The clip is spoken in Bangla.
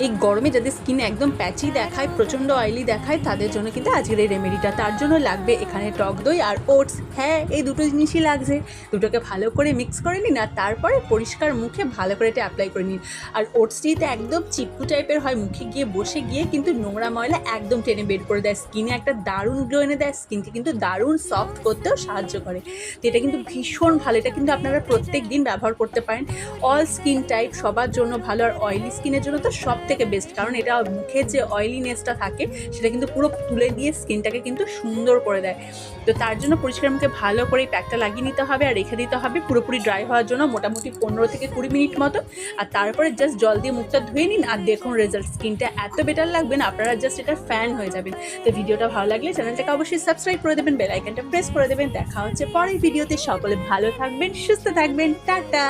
এই গরমে যাদের স্কিন একদম প্যাচি দেখায়, প্রচণ্ড অয়েলি দেখায়, তাদের জন্য কিন্তু আজকের এই রেমেডিটা। তার জন্য লাগবে এখানে টক দই আর ওটস। হ্যাঁ, এই দুটো জিনিসই লাগছে। দুটোকে ভালো করে মিক্স করে নিন আর তারপরে পরিষ্কার মুখে ভালো করে এটা অ্যাপ্লাই করে নিন। আর ওটসটিতে একদম চিপকু টাইপের হয়, মুখে গিয়ে বসে গিয়ে কিন্তু নোংরা ময়লা একদম টেনে বের করে দেয়, স্কিনে একটা দারুণ গ্লো এনে দেয়, স্কিনকে কিন্তু দারুণ সফট করতেও সাহায্য করে। তো এটা কিন্তু ভীষণ ভালো, এটা কিন্তু আপনারা প্রত্যেক দিন ব্যবহার করতে পারেন। অল স্কিন টাইপ সবার জন্য ভালো, আর অয়েলি স্কিনের জন্য তো সব থেকে বেস্ট, কারণ এটা মুখের যে অয়েলিনেসটা থাকে সেটা কিন্তু পুরো তুলে দিয়ে স্কিনটাকে কিন্তু সুন্দর করে দেয়। তো তার জন্য পরিষ্কার মুখে ভালো করে এই প্যাকটা লাগিয়ে নিতে হবে আর রেখে দিতে হবে পুরোপুরি ড্রাই হওয়ার জন্য মোটামুটি 15 থেকে 20 মিনিট মতো। আর তারপরে জাস্ট জল দিয়ে মুখটা ধুয়ে নিন আর দেখুন রেজাল্ট, স্কিনটা এত বেটার লাগবে না, আপনারা জাস্ট এটার ফ্যান হয়ে যাবেন। তো ভিডিওটা ভালো লাগলে চ্যানেলটাকে অবশ্যই সাবস্ক্রাইব করে দেবেন, বেল আইকনটা প্রেস করে দেবেন। দেখা হচ্ছে পরের ভিডিওতে। সকলে ভালো থাকবেন, সুস্থ থাকবেন, টাটা।